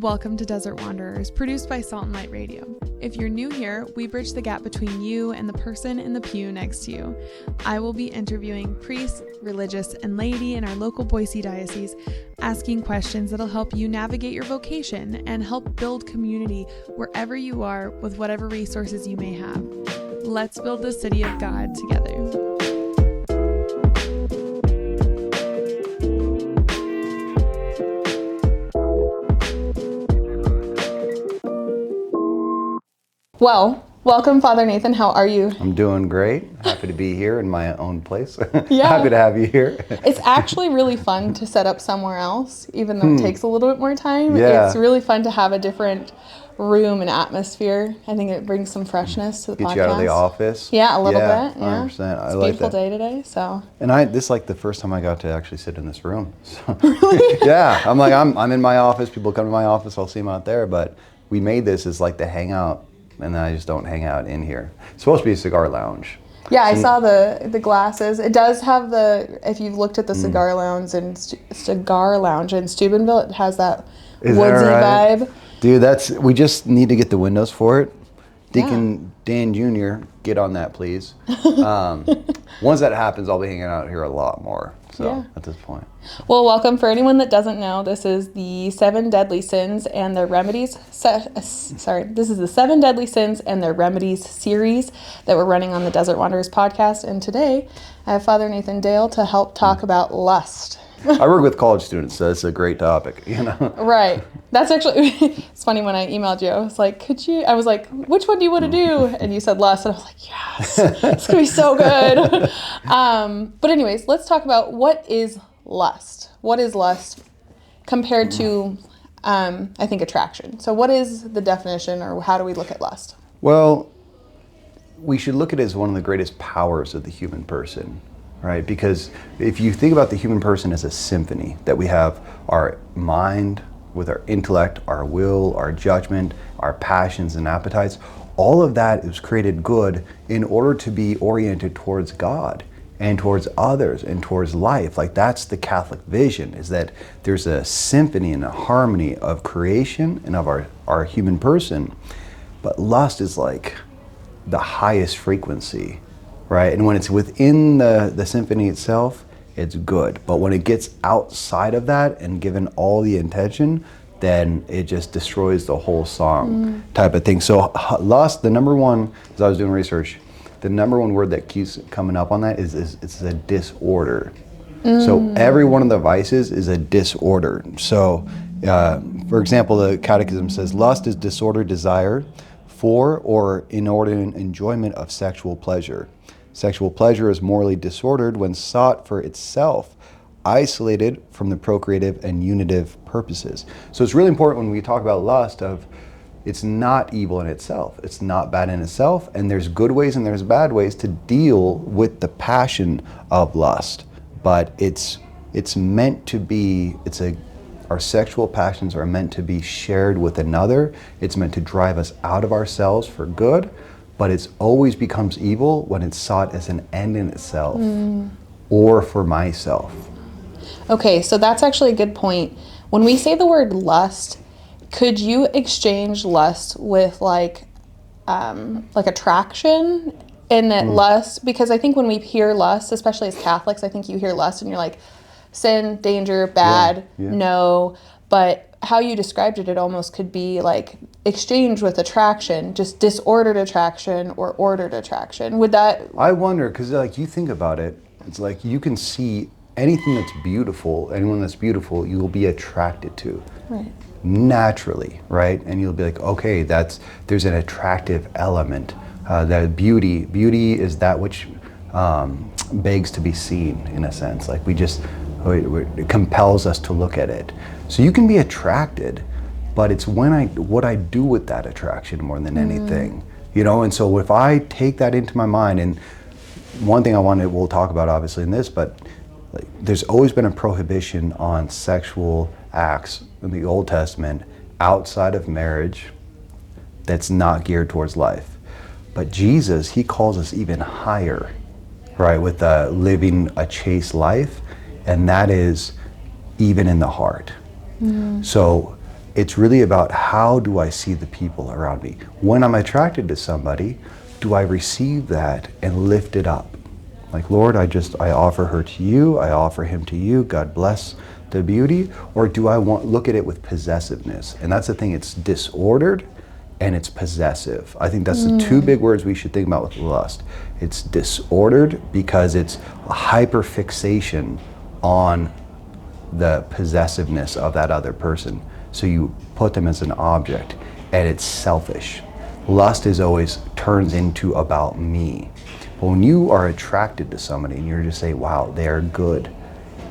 Welcome to Desert Wanderers, produced by Salt and Light Radio. If you're new here, we bridge the gap between you and the person in the pew next to you. I will be interviewing priests, religious, and laity in our local Boise diocese, asking questions that'll help you navigate your vocation and help build community wherever you are with whatever resources you may have. Let's build the city of God together. Well, welcome, Father Nathan. How are you? I'm doing great. Happy to be here in my own place. Yeah. Happy to have you here. It's actually really fun to set up somewhere else, even though it takes a little bit more time. Yeah. It's really fun to have a different room and atmosphere. I think it brings some freshness to the podcast. Get you out of the office. Yeah, a little bit. Yeah, 100%. It's a beautiful day today, so. And this is like the first time I got to actually sit in this room. So, really? Yeah, I'm in my office. People come to my office. I'll see them out there. But we made this as like the hangout. And then I just don't hang out in here. It's supposed to be a cigar lounge. Yeah, I saw the glasses. It does have if you've looked at the cigar lounge in Steubenville, it has that woodsy vibe. Dude, we just need to get the windows for it. Deacon Dan Jr., get on that, please. Once that happens, I'll be hanging out here a lot more. So at this point. Well, welcome. For anyone that doesn't know, this is the 7 Deadly Sins and their Remedies. This is the 7 Deadly Sins and their Remedies series that we're running on the Desert Wanderers podcast. And today, I have Father Nathan Dail to help talk about lust. I work with college students, so it's a great topic, you know? Right. That's actually, it's funny when I emailed you, I was like, which one do you want to do? And you said lust, and I was like, yes, it's going to be so good. But anyways, let's talk about what is lust. What is lust compared to, I think, attraction? So what is the definition, or how do we look at lust? Well, we should look at it as one of the greatest powers of the human person. Right? Because if you think about the human person as a symphony, that we have our mind with our intellect, our will, our judgment, our passions and appetites, all of that is created good in order to be oriented towards God and towards others and towards life. Like, that's the Catholic vision, is that there's a symphony and a harmony of creation and of our human person. But lust is like the highest frequency. Right, and when it's within the symphony itself, it's good. But when it gets outside of that and given all the intention, then it just destroys the whole song type of thing. So lust, the number one, as I was doing research, the number one word that keeps coming up on that is it's a disorder. So every one of the vices is a disorder. So, for example, the Catechism says, lust is disordered desire for or inordinate enjoyment of sexual pleasure. Sexual pleasure is morally disordered when sought for itself, isolated from the procreative and unitive purposes. So it's really important when we talk about lust it's not evil in itself. It's not bad in itself. And there's good ways and there's bad ways to deal with the passion of lust. But it's meant to be, our sexual passions are meant to be shared with another. It's meant to drive us out of ourselves for good. But it always becomes evil when it's sought as an end in itself or for myself. Okay, so that's actually a good point. When we say the word lust, could you exchange lust with like attraction? And that lust, because I think when we hear lust, especially as Catholics, I think you hear lust and you're like, sin, danger, bad, no. But how you described it, it almost could be like exchange with attraction, just disordered attraction or ordered attraction. Would that? I wonder, because like you think about it, it's like you can see anything that's beautiful, anyone that's beautiful, you will be attracted to. Right. Naturally, right? And you'll be like, okay, there's an attractive element. That beauty is that which begs to be seen, in a sense. Like it compels us to look at it. So you can be attracted, but it's what I do with that attraction more than anything, you know. And so if I take that into my mind, and one thing we'll talk about obviously in this, but like, there's always been a prohibition on sexual acts in the Old Testament outside of marriage that's not geared towards life. But Jesus, he calls us even higher, right, with living a chaste life, and that is even in the heart. So it's really about how do I see the people around me. When I'm attracted to somebody, do I receive that and lift it up? Like, Lord, I offer her to you, I offer him to you, God bless the beauty, or do I look at it with possessiveness? And that's the thing, it's disordered and it's possessive. I think that's the two big words we should think about with lust. It's disordered because it's a hyperfixation on the possessiveness of that other person. So you put them as an object, and it's selfish. Lust is always turns into about me. But when you are attracted to somebody and you're just saying, wow, they're good,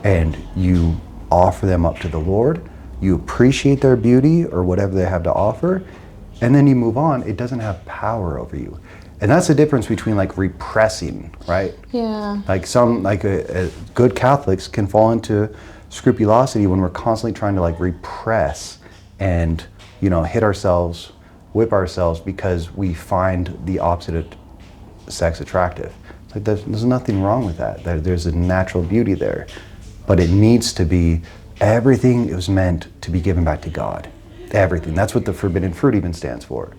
and you offer them up to the Lord, you appreciate their beauty or whatever they have to offer, and then you move on, it doesn't have power over you. And that's the difference between like repressing, right? Yeah. Like good Catholics can fall into scrupulosity when we're constantly trying to like repress and, hit ourselves, whip ourselves because we find the opposite sex attractive. It's like there's nothing wrong with that. There's a natural beauty there, but it needs to be everything is meant to be given back to God. Everything. That's what the forbidden fruit even stands for.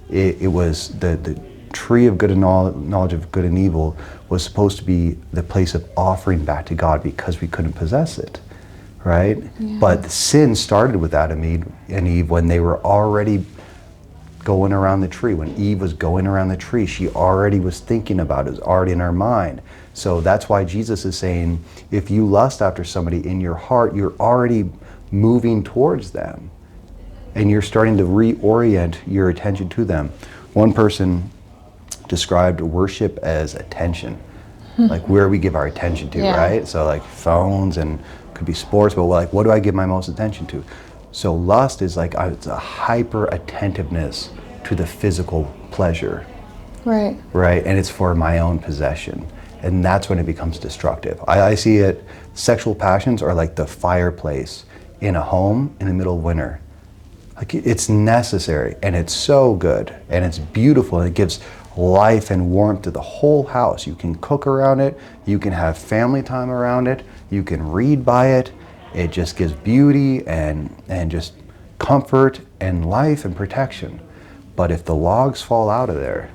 It was the tree of good and knowledge of good and evil was supposed to be the place of offering back to God because we couldn't possess it, right? Yeah. But sin started with Adam and Eve when they were already going around the tree. When Eve was going around the tree, she already was thinking about it. It was already in her mind. So that's why Jesus is saying, if you lust after somebody in your heart, you're already moving towards them. And you're starting to reorient your attention to them. One person described worship as attention, like where we give our attention to, right? So like phones and could be sports, but like what do I give my most attention to? So lust is like it's a hyper attentiveness to the physical pleasure, right? And it's for my own possession, and that's when it becomes destructive. I see it. Sexual passions are like the fireplace in a home in the middle of winter. Like it's necessary, and it's so good, and it's beautiful, and it gives life and warmth to the whole house. You can cook around it, you can have family time around it, you can read by it. It just gives beauty and just comfort and life and protection. But if the logs fall out of there,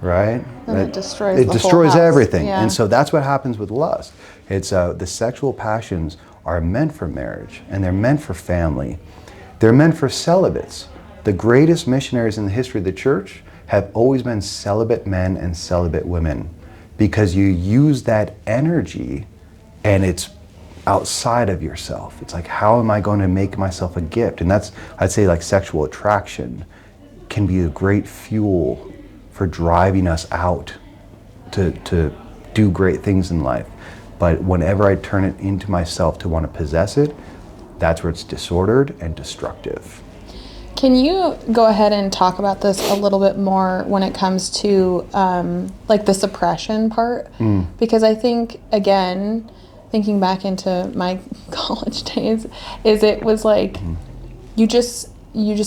right? Then it destroys everything. Yeah. And so that's what happens with lust. It's the sexual passions are meant for marriage, and they're meant for family. They're meant for celibates. The greatest missionaries in the history of the church have always been celibate men and celibate women, because you use that energy and it's outside of yourself. It's like, how am I going to make myself a gift? And that's, I'd say, like sexual attraction can be a great fuel for driving us out to do great things in life. But whenever I turn it into myself to want to possess it, that's where it's disordered and destructive. Can you go ahead and talk about this a little bit more when it comes to like the suppression part? Because I think, again, thinking back into my college days, it was like you just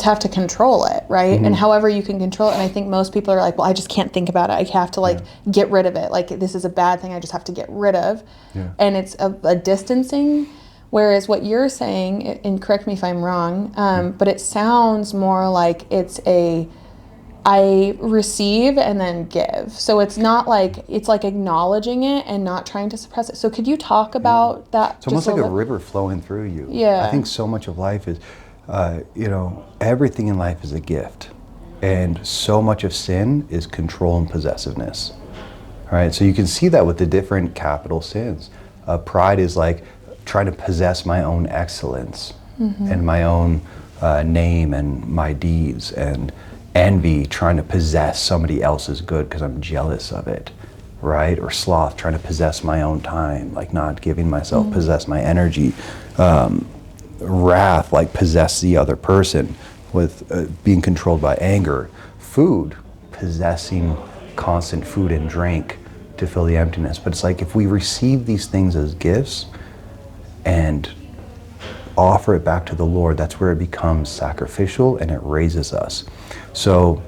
have to control it, right? And however you can control it. And I think most people are like, well, I just can't think about it. I have to get rid of it. Like, this is a bad thing I just have to get rid of. Yeah. And it's a distancing. Whereas what you're saying, and correct me if I'm wrong, but it sounds more like it's I receive and then give. So it's not like, it's like acknowledging it and not trying to suppress it. So could you talk about that? It's almost like a river flowing through you. Yeah. I think so much of life is, everything in life is a gift. And so much of sin is control and possessiveness. All right, so you can see that with the different capital sins. Pride is like trying to possess my own excellence and my own name and my deeds, and envy, trying to possess somebody else's good because I'm jealous of it, right? Or sloth, trying to possess my own time, like not giving myself, possess my energy. Wrath, like possess the other person, with being controlled by anger. Food, possessing constant food and drink to fill the emptiness. But it's like, if we receive these things as gifts and offer it back to the Lord, that's where it becomes sacrificial and it raises us. So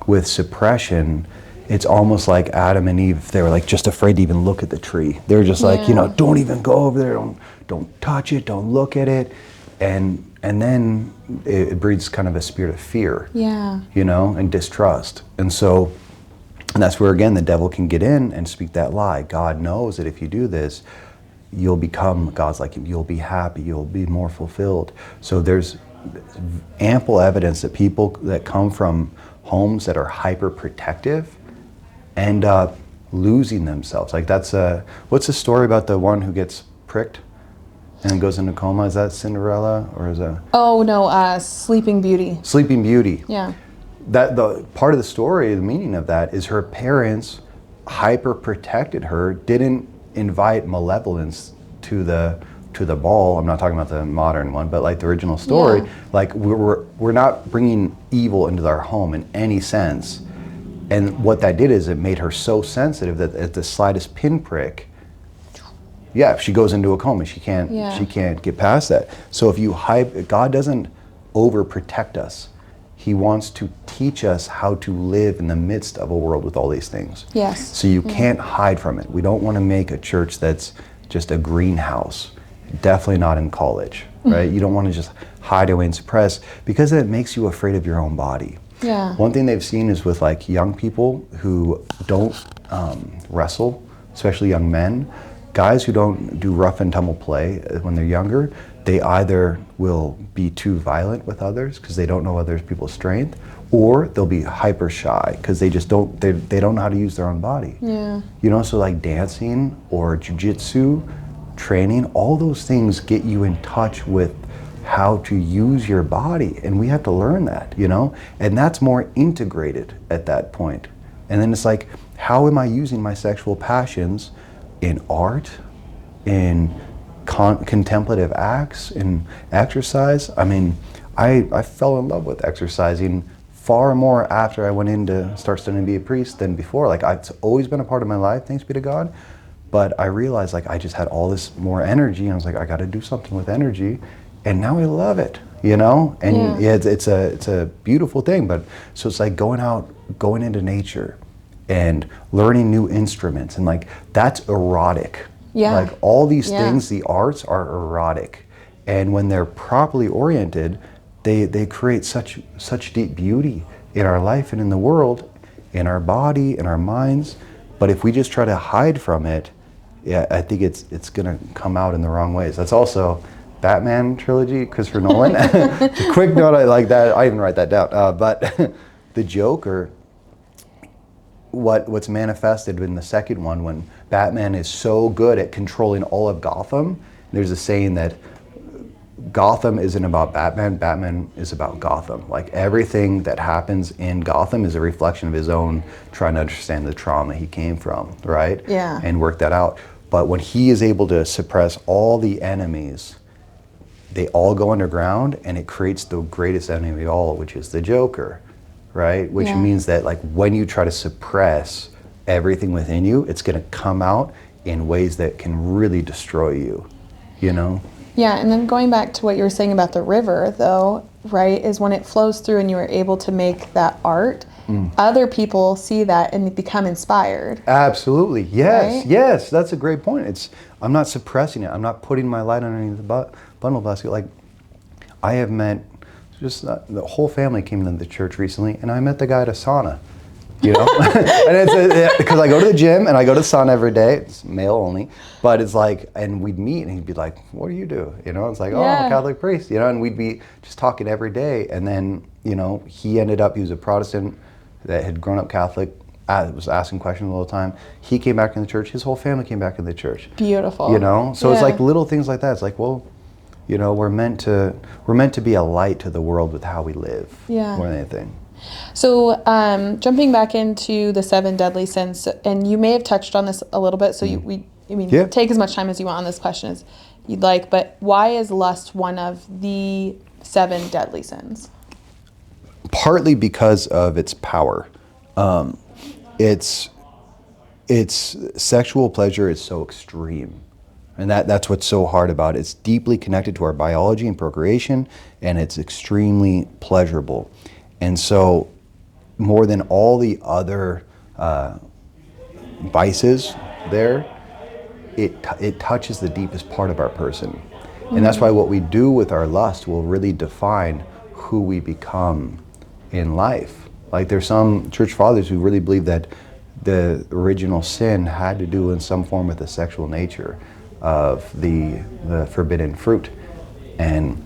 with suppression, it's almost like Adam and Eve, they were like just afraid to even look at the tree. They were just like, don't even go over there, don't touch it, don't look at it. And And then it breeds kind of a spirit of fear, Yeah. you know, and distrust. And so, and that's where, again, the devil can get in and speak that lie. God knows that if you do this, you'll become God's like him. You'll be happy. You'll be more fulfilled. So there's ample evidence that people that come from homes that are hyper protective end up losing themselves. Like that's what's the story about the one who gets pricked and goes into coma? Is that Cinderella or is that? Oh no, Sleeping Beauty. Sleeping Beauty. Yeah. That the part of the story, the meaning of that is her parents hyper protected her, didn't invite malevolence to the ball. I'm not talking about the modern one, but like the original story. Yeah. Like we're not bringing evil into our home in any sense. And what that did is it made her so sensitive that at the slightest pinprick, yeah, she goes into a coma. She can't get past that. So if you God doesn't overprotect us. He wants to teach us how to live in the midst of a world with all these things. Yes. So you can't hide from it. We don't want to make a church that's just a greenhouse. Definitely not in college, right? You don't want to just hide away and suppress because it makes you afraid of your own body. Yeah. One thing they've seen is with like young people who don't wrestle, especially young men, guys who don't do rough and tumble play when they're younger, they either will be too violent with others because they don't know other people's strength, or they'll be hyper shy because they just don't know how to use their own body. Yeah. You know, so like dancing or jujitsu training, all those things get you in touch with how to use your body, and we have to learn that, you know, and that's more integrated at that point. And then it's like, how am I using my sexual passions in art, in contemplative acts, in exercise? I mean, I fell in love with exercising far more after I went in to start studying to be a priest than before. Like, it's always been a part of my life, thanks be to God. But I realized like I just had all this more energy, and I was like, I got to do something with energy, and now I love it, you know. And yeah, it's a beautiful thing. But so it's like going into nature, and learning new instruments, and like that's erotic. Yeah. Like all these things, the arts are erotic, and when they're properly oriented, they create such deep beauty in our life and in the world, in our body, in our minds. But if we just try to hide from it, yeah, I think it's gonna come out in the wrong ways. That's also Batman trilogy, Christopher Nolan. Quick note, I like that. I didn't write that down. But the Joker, what's manifested in the second one, when Batman is so good at controlling all of Gotham, there's a saying that Gotham isn't about Batman, Batman is about Gotham. Like everything that happens in Gotham is a reflection of his own trying to understand the trauma he came from, right? Yeah. And work that out. But when he is able to suppress all the enemies, they all go underground, and it creates the greatest enemy of all, which is the Joker, right? Which means that like when you try to suppress everything within you, it's gonna come out in ways that can really destroy you, you know? Yeah, and then going back to what you were saying about the river, though, right, is when it flows through and you are able to make that art, other people see that and become inspired. Absolutely, yes, right? Yes, that's a great point. I'm not suppressing it. I'm not putting my light underneath the bundle basket. Like, I have met, the whole family came into the church recently, and I met the guy at a sauna. You know, and it's because I go to the gym and I go to sauna every day. It's male only, but it's like, and we'd meet and he'd be like, "What do you do?" You know, it's like, "Oh, I'm a Catholic priest." You know, and we'd be just talking every day. And then, you know, he was a Protestant that had grown up Catholic, was asking questions all the time. He came back in the church. His whole family came back in the church. Beautiful. You know, so it's like little things like that. It's like, well, you know, we're meant to be a light to the world with how we live. Yeah. More than anything. So jumping back into the 7 deadly sins, and you may have touched on this a little bit, so take as much time as you want on this question as you'd like, but why is lust one of the 7 deadly sins? Partly because of its power. Its sexual pleasure is so extreme. And that's what's so hard about it. It's deeply connected to our biology and procreation, and it's extremely pleasurable. And so, more than all the other vices there, it touches the deepest part of our person. And that's why what we do with our lust will really define who we become in life. Like there's some church fathers who really believe that the original sin had to do in some form with the sexual nature of the forbidden fruit and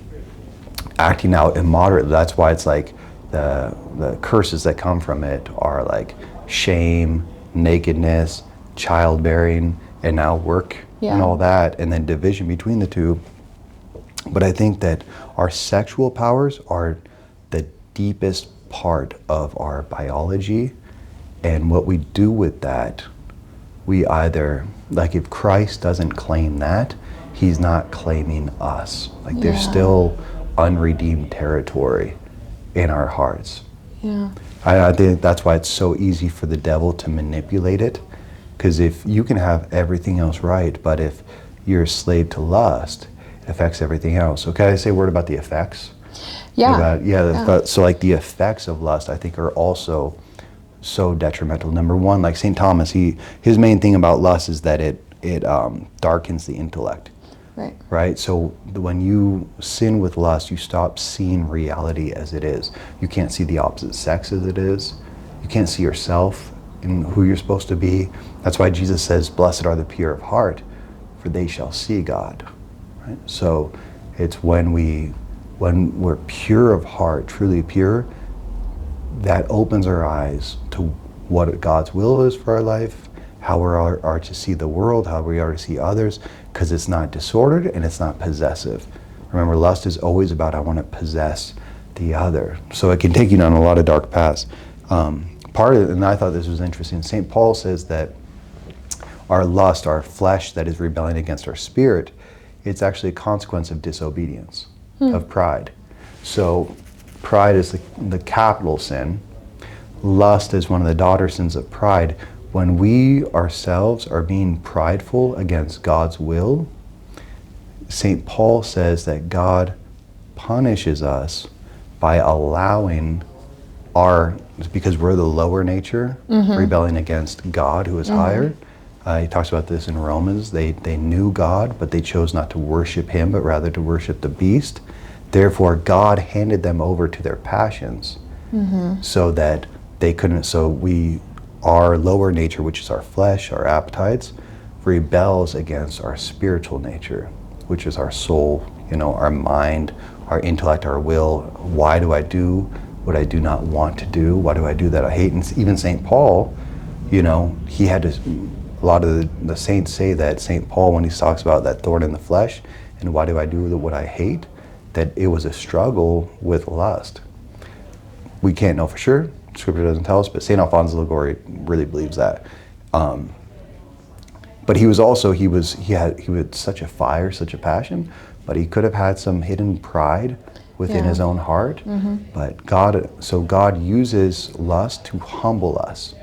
acting out immoderately. That's why it's like the curses that come from it are like shame, nakedness, childbearing, and now work and all that, and then division between the two. But I think that our sexual powers are the deepest part of our biology, and what we do with that, we either, like if Christ doesn't claim that, he's not claiming us. Like there's still unredeemed territory in our hearts. Yeah. I think that's why it's so easy for the devil to manipulate it, because if you can have everything else right, but if you're a slave to lust, it affects everything else. So can I say a word about the effects? So like the effects of lust, I think, are also so detrimental. Number one, like St. Thomas, his main thing about lust is that it darkens the intellect. Right? So when you sin with lust, you stop seeing reality as it is. You can't see the opposite sex as it is. You can't see yourself and who you're supposed to be. That's why Jesus says, "Blessed are the pure of heart, for they shall see God." Right? So it's when we're pure of heart, truly pure, that opens our eyes to what God's will is for our life, how we are to see the world, how we are to see others, because it's not disordered and it's not possessive. Remember, lust is always about, I want to possess the other. So it can take you down a lot of dark paths. Part of it, and I thought this was interesting, St. Paul says that our lust, our flesh that is rebelling against our spirit, it's actually a consequence of disobedience, of pride. So pride is the capital sin. Lust is one of the daughter sins of pride. When we ourselves are being prideful against God's will, St. Paul says that God punishes us by allowing because we're the lower nature, rebelling against God who is higher. He talks about this in Romans. They knew God, but they chose not to worship him, but rather to worship the beast. Therefore, God handed them over to their passions so that they couldn't, our lower nature, which is our flesh, our appetites, rebels against our spiritual nature, which is our soul, our mind, our intellect, our will. Why do I do what I do not want to do? Why do I do that I hate? And even St. Paul, he had to, a lot of the saints say that St. Paul, when he talks about that thorn in the flesh, and why do I do what I hate, that it was a struggle with lust. We can't know for sure. Scripture doesn't tell us, but St. Alphonse Liguori really believes that. But he had such a fire, such a passion, but he could have had some hidden pride within his own heart. But God uses lust to humble us.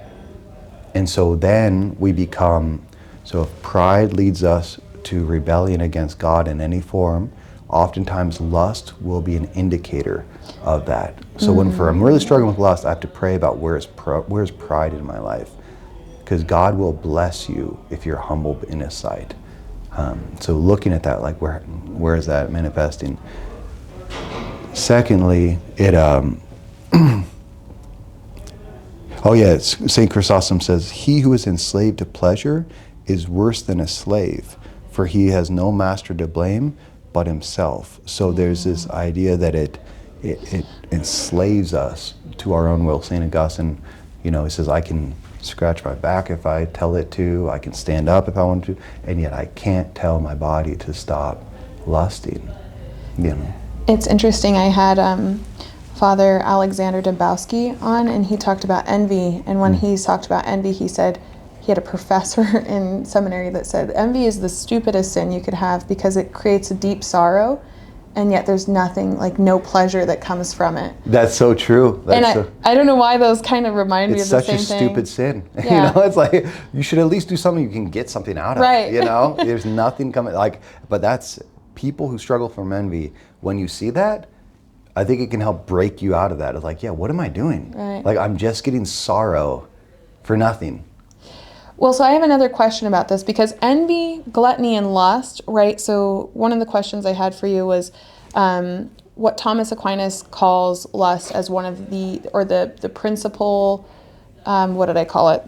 And so then we become, if pride leads us to rebellion against God in any form, oftentimes lust will be an indicator of that. So when I'm really struggling with lust, I have to pray about where's pride in my life, because God will bless you if you're humble in his sight. So looking at that, like where is that manifesting? Secondly, St. Chrysostom says, "He who is enslaved to pleasure is worse than a slave, for he has no master to blame but himself." So there's this idea that it enslaves us to our own will. St. Augustine, he says, I can scratch my back if I tell it to, I can stand up if I want to, and yet I can't tell my body to stop lusting. It's interesting. I had Father Alexander Dembowski on, and he talked about envy. And when he talked about envy, he said he had a professor in seminary that said envy is the stupidest sin you could have because it creates a deep sorrow, and yet there's nothing, like no pleasure that comes from it. That's so true. I don't know why those kind of remind me of the same thing. It's such a stupid sin. Yeah. It's like you should at least do something you can get something out of. Right. There's nothing coming. But that's people who struggle from envy. When you see that, I think it can help break you out of that. It's like, what am I doing? Right. Like I'm just getting sorrow for nothing. Well, so I have another question about this, because envy, gluttony, and lust, right? So one of the questions I had for you was what Thomas Aquinas calls lust as one of the principal, what did I call it?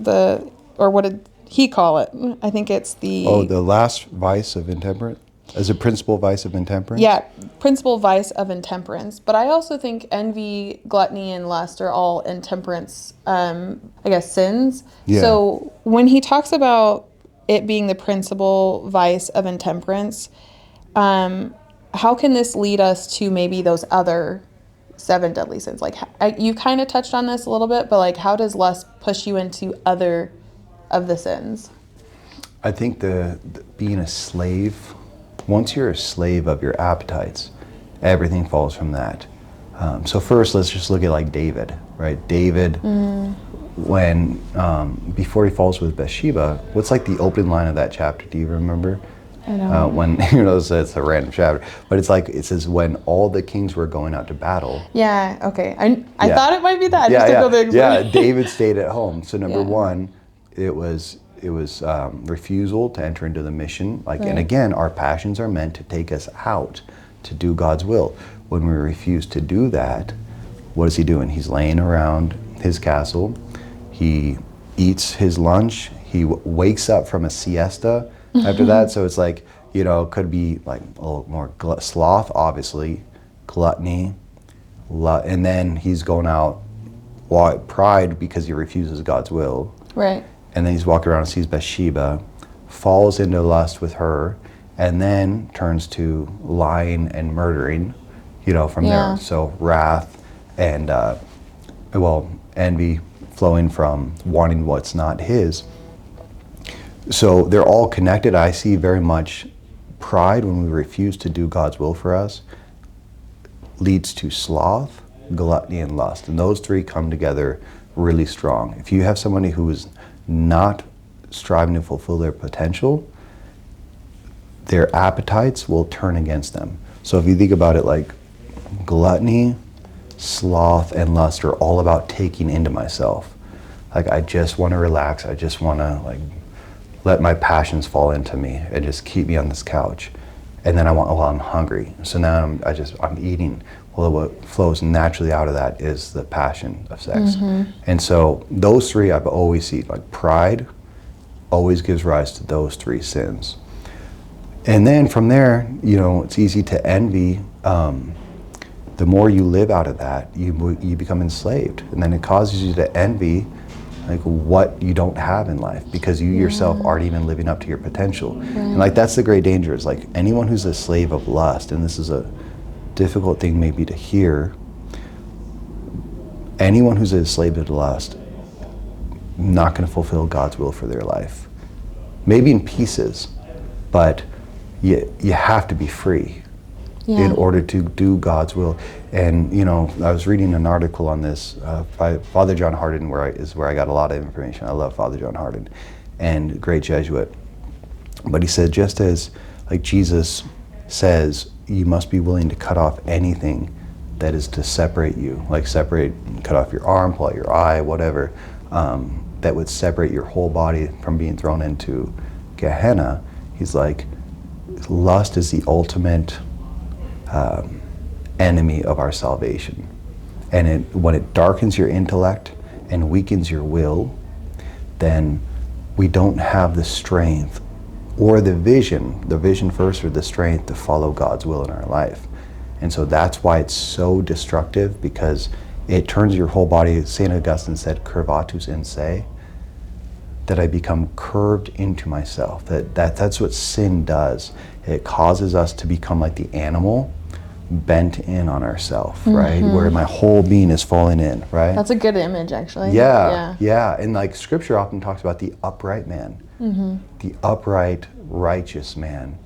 What did he call it? I think it's The last vice of intemperance? As a principal vice of intemperance? Yeah, principal vice of intemperance. But I also think envy, gluttony, and lust are all intemperance, sins. Yeah. So when he talks about it being the principal vice of intemperance, how can this lead us to maybe those other 7 deadly sins? Like, you kind of touched on this a little bit, but like, how does lust push you into other of the sins? I think the being a slave, once you're a slave of your appetites, everything falls from that. So first, let's just look at like David, right? David, when before he falls with Bathsheba, what's like the opening line of that chapter? Do you remember? I know. When it's a random chapter, but it's like it says when all the kings were going out to battle. Yeah. Okay. I thought it might be that. David stayed at home. So number one, it was refusal to enter into the mission. And again, our passions are meant to take us out to do God's will. When we refuse to do that, what is he doing? He's laying around his castle. He eats his lunch. He wakes up from a siesta after that. So it's like, it could be like a little more sloth, obviously, gluttony, and then he's going out, pride because he refuses God's will. Right. And then he's walking around and sees Bathsheba, falls into lust with her, and then turns to lying and murdering, from there. So wrath and, envy flowing from wanting what's not his. So they're all connected. I see very much pride, when we refuse to do God's will for us, leads to sloth, gluttony, and lust. And those 3 come together really strong. If you have somebody who is not striving to fulfill their potential, their appetites will turn against them. So if you think about it, like gluttony, sloth, and lust are all about taking into myself. Like, I just want to relax. I just want to let my passions fall into me and just keep me on this couch. And then I'm hungry. So now I'm eating. Well, what flows naturally out of that is the passion of sex. And so those 3 I've always seen, like pride always gives rise to those 3 sins. And then from there, it's easy to envy. The more you live out of that, you become enslaved. And then it causes you to envy like what you don't have in life, because you yourself aren't even living up to your potential. Right. And like that's the great danger, is like anyone who's a slave of lust, and this is a difficult thing maybe to hear, anyone who's a slave of lust, not going to fulfill God's will for their life. Maybe in pieces, but you have to be free in order to do God's will. And I was reading an article on this by Father John Hardin, where I got a lot of information. I love Father John Hardin, and great Jesuit. But he said, just as like Jesus says, you must be willing to cut off anything that is to separate you, like cut off your arm, pull out your eye, whatever, that would separate your whole body from being thrown into Gehenna. He's like, lust is the ultimate enemy of our salvation. And when it darkens your intellect and weakens your will, then we don't have the strength or the vision first, or the strength to follow God's will in our life. And so that's why it's so destructive, because it turns your whole body. St. Augustine said, curvatus in se, that I become curved into myself. That's what sin does. It causes us to become like the animal, bent in on ourselves, right? Where my whole being is falling in, right? That's a good image, actually. Yeah. And like Scripture often talks about the upright man, the upright, righteous man.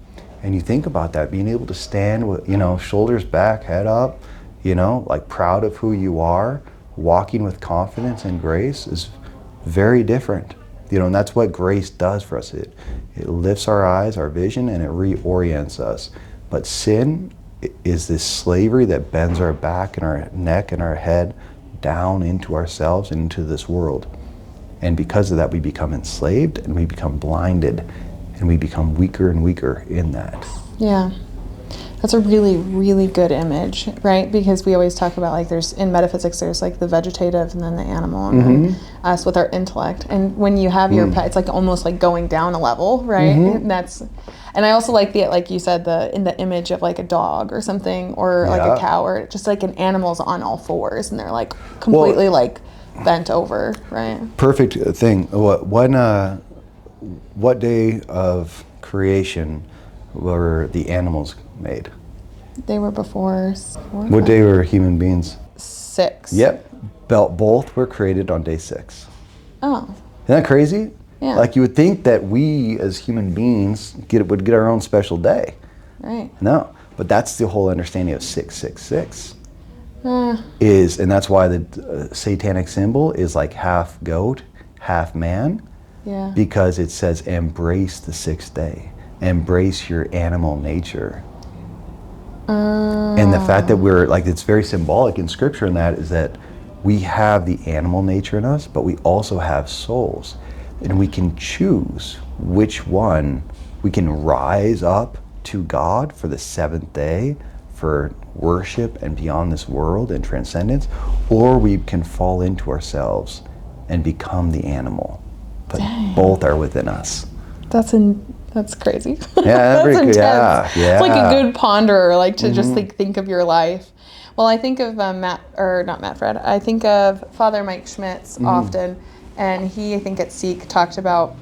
And you think about that, being able to stand with, shoulders back, head up, like proud of who you are, walking with confidence and grace is very different. And that's what grace does for us. It lifts our eyes, our vision, and it reorients us. But sin is this slavery that bends our back and our neck and our head down into ourselves and into this world. And because of that, we become enslaved and we become blinded and we become weaker and weaker in that. Yeah. That's a really, really good image, right? Because we always talk about, like, there's, in metaphysics, there's like the vegetative and then the animal, and then us with our intellect. And when you have your pet, it's like almost like going down a level, right? And I also like the, like you said, in the image of like a dog or something, or like a cow, or just like an animal's on all fours and they're like completely like bent over, right? Perfect thing. What day of creation were the animals made? They were before. What day were human beings? 6. Yep. Both were created on day 6. Oh. Isn't that crazy? Yeah. Like, you would think that we as human beings would get our own special day. Right. No. But that's the whole understanding of 666. And that's why the satanic symbol is like half goat, half man. Yeah. Because it says embrace the 6th day. Embrace your animal nature. And the fact that we're like, it's very symbolic in scripture, and that is that we have the animal nature in us, but we also have souls, and we can choose which one. We can rise up to God for the 7th day for worship and beyond this world and transcendence, or we can fall into ourselves and become the animal. But both are within us. That's crazy. Yeah, that's intense. Yeah. It's like a good ponderer, like to just like think of your life. Well, I think of I think of Father Mike Schmitz often, and he, I think at Seek, talked about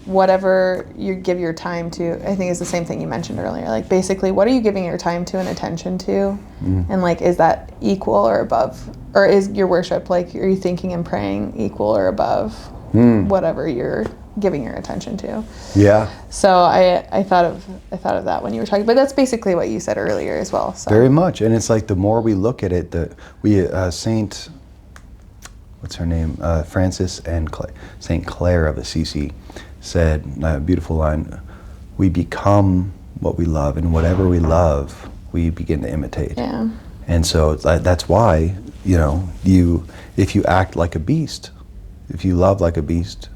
whatever you give your time to. I think is the same thing you mentioned earlier. Like, basically, what are you giving your time to and attention to, and like, is that equal or above, or is your worship, like, are you thinking and praying equal or above whatever you're giving your attention to? Yeah. So I thought of that when you were talking, but that's basically what you said earlier as well. So. Very much, and it's like the more we look at it, Saint, what's her name, Francis and Saint Clare of Assisi said a beautiful line: "We become what we love, and whatever we love, we begin to imitate." Yeah. And so that's why, if you act like a beast, if you love like a beast,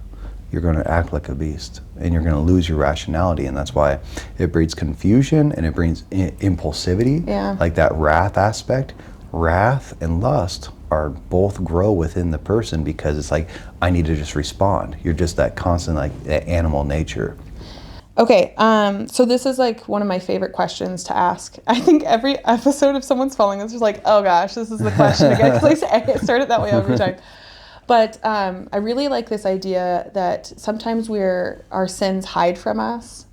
you're going to act like a beast, and you're going to lose your rationality, and that's why it breeds confusion and it brings impulsivity, like that wrath aspect. Wrath and lust are both grow within the person, because it's like, I need to just respond. You're just that constant, like, that animal nature. Okay, so this is like one of my favorite questions to ask. I think every episode, if someone's following this, is like, oh gosh, this is the question again, because I start it that way every time. But I really like this idea that sometimes our sins hide from us,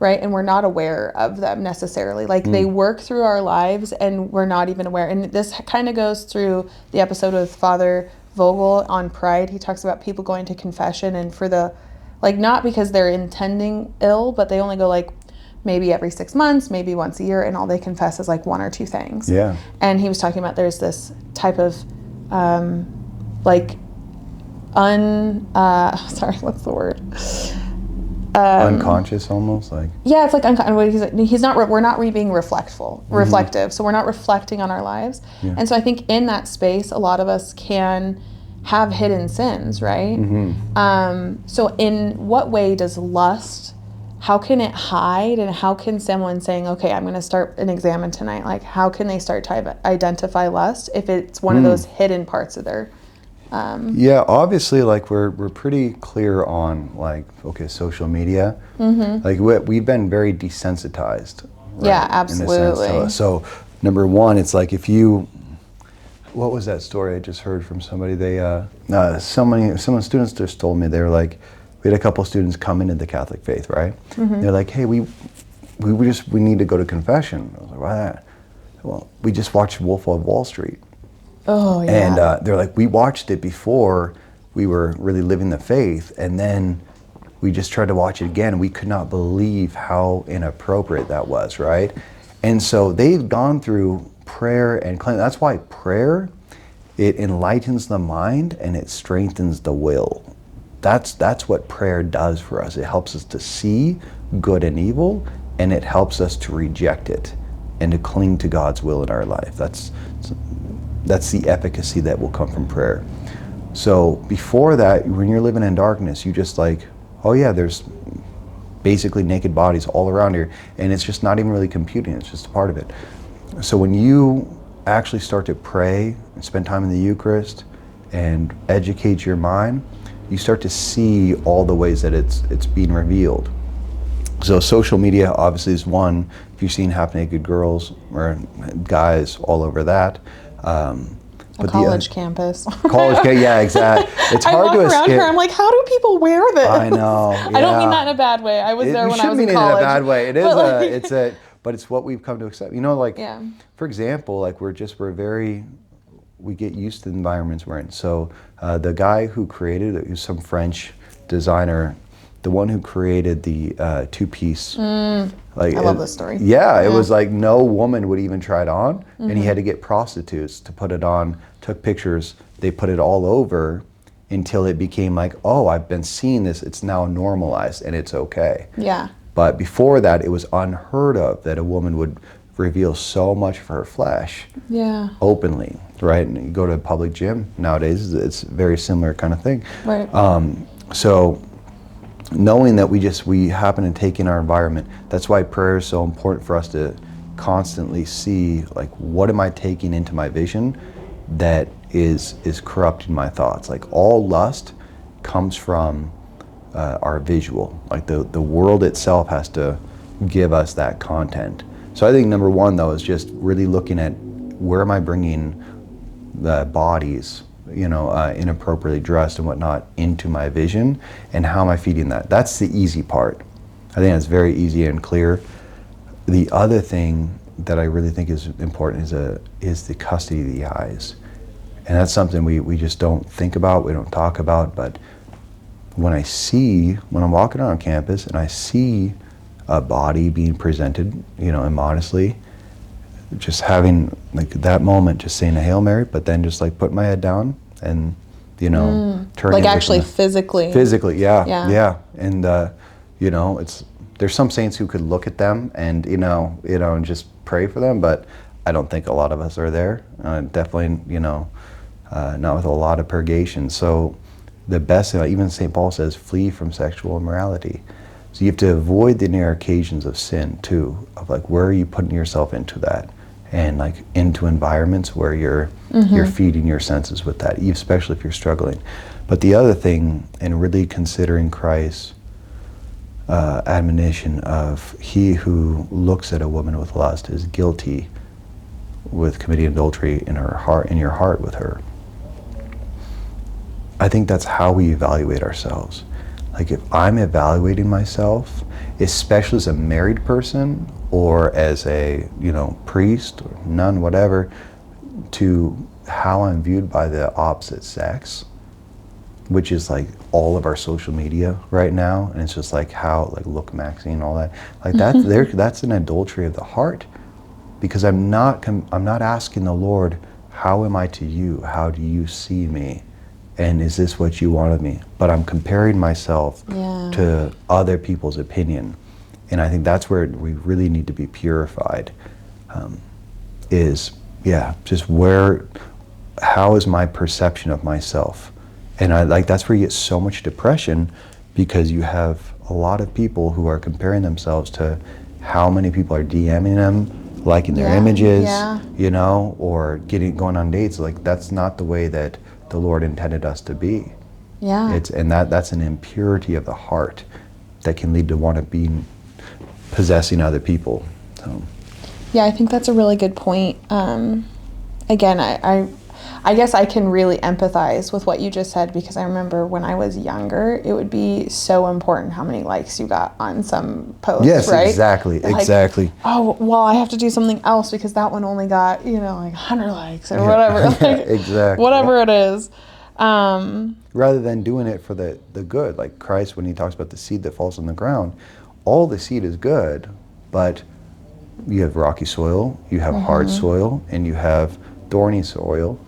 right? And we're not aware of them necessarily. Like, they work through our lives and we're not even aware. And this kind of goes through the episode with Father Vogel on pride. He talks about people going to confession, and for not because they're intending ill, but they only go like maybe every 6 months, maybe once a year, and all they confess is like 1 or 2 things. Yeah. And he was talking about there's this type of sorry, what's the word? Unconscious, almost, like. Yeah, it's like we're not being reflective, so we're not reflecting on our lives. Yeah. And so I think in that space, a lot of us can have hidden sins, right? So in what way does lust, how can it hide, and how can someone saying, okay, I'm going to start an examine tonight, like, how can they start to identify lust if it's one of those hidden parts of their yeah, obviously, like, we're pretty clear on, like, okay, social media. Like, we've been very desensitized. Right, yeah, absolutely. So number one, it's like, what was that story I just heard from somebody? Some students just told me, they were like, we had a couple students come into the Catholic faith, right? They're like, hey, we need to go to confession. I was like, why? Well, we just watched Wolf of Wall Street. Oh, yeah. And they're like, we watched it before we were really living the faith, and then we just tried to watch it again. We could not believe how inappropriate that was, right? And so they've gone through prayer and cleansing. That's why prayer, it enlightens the mind and it strengthens the will. That's what prayer does for us. It helps us to see good and evil, and it helps us to reject it and to cling to God's will in our life. That's the efficacy that will come from prayer. So before that, when you're living in darkness, you just like, oh yeah, there's basically naked bodies all around here, and it's just not even really computing, it's just a part of it. So when you actually start to pray and spend time in the Eucharist and educate your mind, you start to see all the ways that it's being revealed. So social media obviously is one. If you've seen half naked girls or guys all over that. A college campus. Yeah, exactly. It's hard I to walk around escape. here, I'm like, how do people wear this? I know. Yeah. I don't mean that in a bad way. I was there when I was in college. You shouldn't mean it in a bad way. It is but it's what we've come to accept. You know, like, for example, like we get used to the environments we're in. So the guy who created it, who's some French designer, the one who created the two-piece. Like, I love this story. Yeah, it was like no woman would even try it on, and he had to get prostitutes to put it on, took pictures, they put it all over until it became like, oh, I've been seeing this, it's now normalized and it's okay. Yeah. But before that, it was unheard of that a woman would reveal so much of her flesh openly, right? And you go to a public gym nowadays, it's a very similar kind of thing. Right. So knowing that we happen to take in our environment, that's why prayer is so important for us to constantly see, like, what am I taking into my vision that is corrupting my thoughts? Like, all lust comes from our visual. Like the world itself has to give us that content. So I think number one, though, is just really looking at where am I bringing the bodies, inappropriately dressed and whatnot into my vision, and how am I feeding that? That's the easy part. I think that's very easy and clear. The other thing that I really think is important is the custody of the eyes. And that's something we just don't think about, we don't talk about, but when I'm walking around campus and I see a body being presented, immodestly, just having like that moment, just saying a Hail Mary, but then just like putting my head down and, turning. Like actually physically. Physically, yeah. And, there's some saints who could look at them and, and just pray for them, but I don't think a lot of us are there. Definitely, not with a lot of purgation. So the best, even St. Paul says, flee from sexual immorality. So you have to avoid the near occasions of sin too, of like, where are you putting yourself into that? And like into environments where you're feeding your senses with that, especially if you're struggling. But the other thing, and really considering Christ's admonition of he who looks at a woman with lust is guilty with committing adultery in your heart with her. I think that's how we evaluate ourselves. Like, if I'm evaluating myself, especially as a married person or as a priest or nun, whatever, to how I'm viewed by the opposite sex, which is like all of our social media right now, and it's just like how look maxing and all that, like that's an adultery of the heart, because I'm not asking the Lord, how am I to you? How do you see me? And is this what you want of me? But I'm comparing myself to other people's opinion. And I think that's where we really need to be purified, how is my perception of myself? And that's where you get so much depression, because you have a lot of people who are comparing themselves to how many people are DMing them, liking their images, or going on dates. Like, that's not the way that the Lord intended us to be. Yeah. That's an impurity of the heart that can lead to possessing other people. So. Yeah, I think that's a really good point. Again, I guess I can really empathize with what you just said, because I remember when I was younger, it would be so important how many likes you got on some post, yes, right? Exactly. Oh, well, I have to do something else because that one only got, 100 likes or whatever. Exactly. Whatever it is. Rather than doing it for the good, like Christ, when he talks about the seed that falls on the ground, all the seed is good, but you have rocky soil, you have hard soil, and you have thorny soil,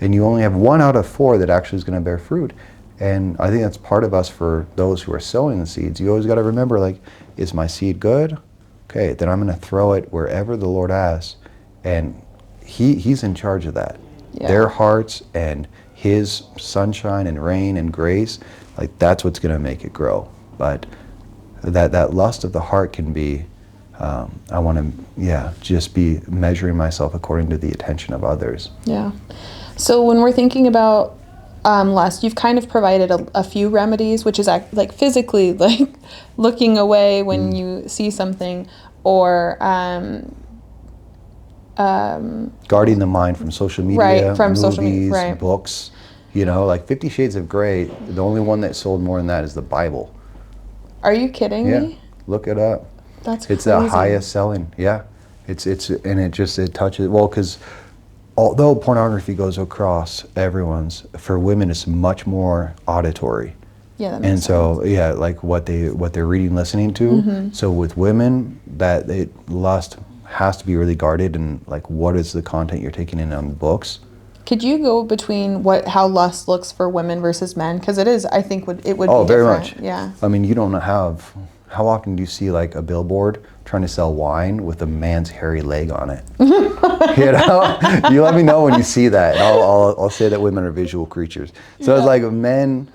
and you only have 1 out of 4 that actually is going to bear fruit. And I think that's part of us, for those who are sowing the seeds. You always got to remember, is my seed good? Okay, then I'm going to throw it wherever the Lord asks, and He's in charge of that. Yeah. Their hearts, and his sunshine and rain and grace, like that's what's going to make it grow. But that lust of the heart can be, I want to, just be measuring myself according to the attention of others. Yeah. So when we're thinking about lust, you've kind of provided a few remedies, which is like physically, like looking away when you see something, or guarding the mind from social media, right, from movies, social media, right. books. You know, like 50 Shades of Grey, the only one that sold more than that is the Bible. Are you kidding me? Look it up. That's It's crazy. the highest selling. Yeah, it's and it touches, well, because although pornography goes across everyone's, for women it's much more auditory. Yeah, that makes sense. So like what they're reading, listening to. So with women, lust has to be really guarded, and like what is the content you're taking in on the books. Could you go between how lust looks for women versus men? Because it is, I think, it would be very different. much. Yeah. I mean, you don't have, how often do you see like a billboard trying to sell wine with a man's hairy leg on it? You know, you let me know when you see that, and I'll say that women are visual creatures. So it's like men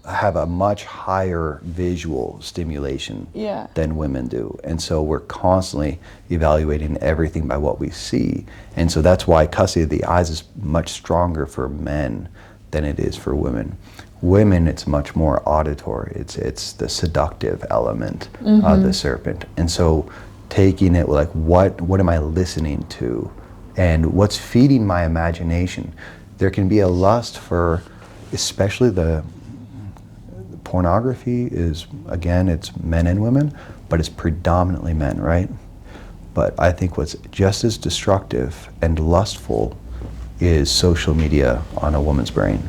have a much higher visual stimulation than women do, and so we're constantly evaluating everything by what we see, and so that's why custody of the eyes is much stronger for men than it is for women. Women, it's much more auditory. It's the seductive element of the serpent, and so taking it like what am I listening to, and what's feeding my imagination. There can be a lust for, especially the pornography is, again, it's men and women, but it's predominantly men, right? But I think what's just as destructive and lustful is social media on a woman's brain.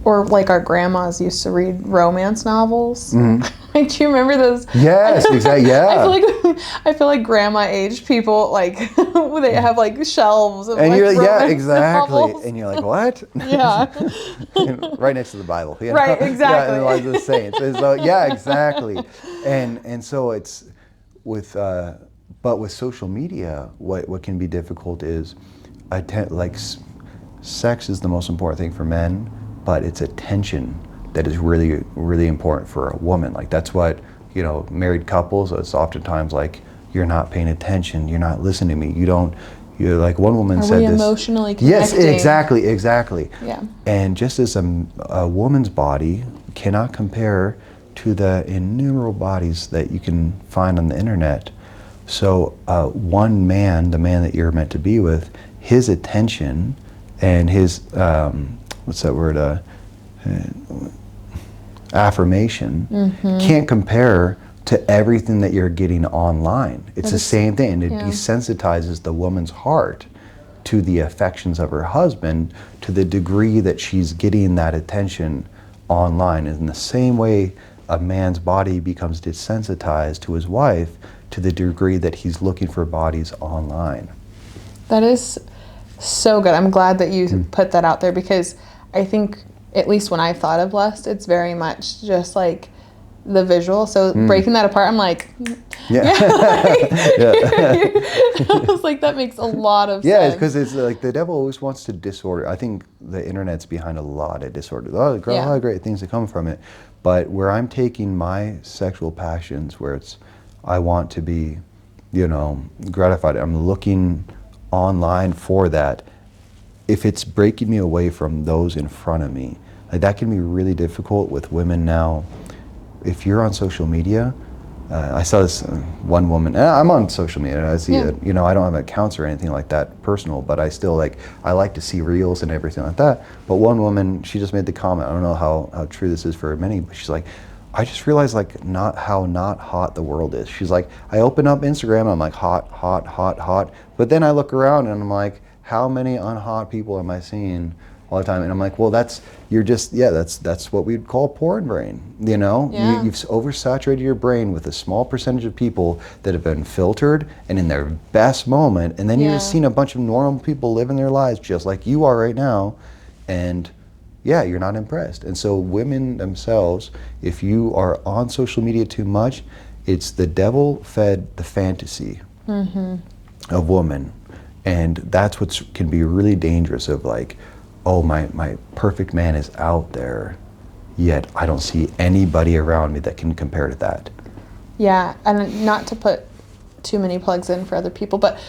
Or like our grandmas used to read romance novels. Like, do you remember those? Yes, exactly. Yeah. I feel like grandma-aged people, like they have like shelves of And like you're romance exactly. novels. And you're like, what? Yeah. Right next to the Bible. You know? Right, exactly. Yeah, and the saints. So, yeah, exactly. And so it's with, but with social media, what can be difficult is, sex is the most important thing for men, but it's attention that is really, really important for a woman. Like that's what, married couples, it's oftentimes like, you're not paying attention, you're not listening to me, you're like, one woman said this. Are we emotionally connecting? Yes, exactly. Yeah. And just as a woman's body cannot compare to the innumerable bodies that you can find on the internet, so one man, the man that you're meant to be with, his attention and his, what's that word, affirmation can't compare to everything that you're getting online. It's the same thing, and it desensitizes the woman's heart to the affections of her husband to the degree that she's getting that attention online. And in the same way, a man's body becomes desensitized to his wife to the degree that he's looking for bodies online. That is so good. I'm glad that you put that out there, because I think, at least when I thought of lust, it's very much just like the visual. So breaking that apart, I'm like, I was like, that makes a lot of sense. Yeah, because it's like the devil always wants to disorder. I think the internet's behind a lot of disorder. A lot of great things that come from it. But where I'm taking my sexual passions, where it's, I want to be, gratified, I'm looking online for that. If it's breaking me away from those in front of me, like that can be really difficult with women now. If you're on social media, I saw this one woman, and I'm on social media, and I see it, I don't have accounts or anything like that personal, but I still I like to see reels and everything like that. But one woman, she just made the comment, I don't know how true this is for many, but she's like, I just realized not hot the world is. She's like, I open up Instagram and I'm like, hot. But then I look around and I'm like, how many unhot people am I seeing all the time? And I'm like, well, that's what we'd call porn brain. You've oversaturated your brain with a small percentage of people that have been filtered and in their best moment, and then you're just seeing a bunch of normal people living their lives just like you are right now, and you're not impressed. And so women themselves, if you are on social media too much, it's the devil fed the fantasy of woman. And that's what can be really dangerous, of like, oh, my perfect man is out there, yet I don't see anybody around me that can compare to that. Yeah, and not to put too many plugs in for other people, but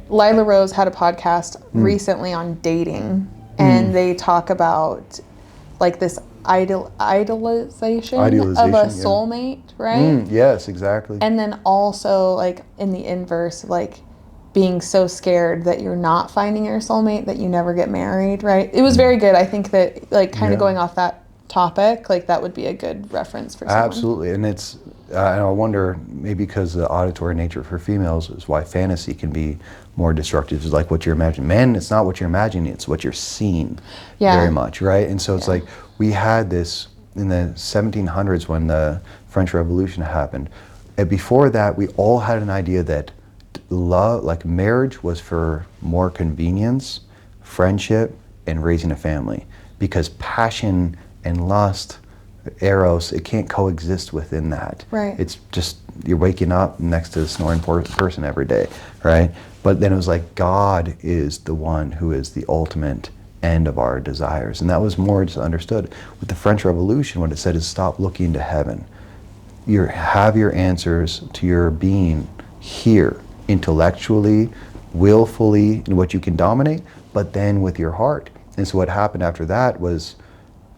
Lila Rose had a podcast recently on dating, and they talk about like this idealization of a soulmate, right? Yes, exactly. And then also like in the inverse, like being so scared that you're not finding your soulmate that you never get married, right? It was very good. I think that like kind of going off that topic, like that would be a good reference for someone. Absolutely, and it's and I wonder, maybe because the auditory nature for females is why fantasy can be more destructive. It's like what you're imagining. Men, it's not what you're imagining, it's what you're seeing very much, right? And so it's like we had this in the 1700s when the French Revolution happened. And before that, we all had an idea that love, like marriage, was for more convenience, friendship, and raising a family. Because passion and lust, eros, it can't coexist within that. Right. It's just, you're waking up next to a snoring person every day, right? But then it was like, God is the one who is the ultimate end of our desires. And that was more just understood. With the French Revolution, what it said is stop looking to heaven. You have your answers to your being here, intellectually, willfully, in what you can dominate, but then with your heart. And so what happened after that was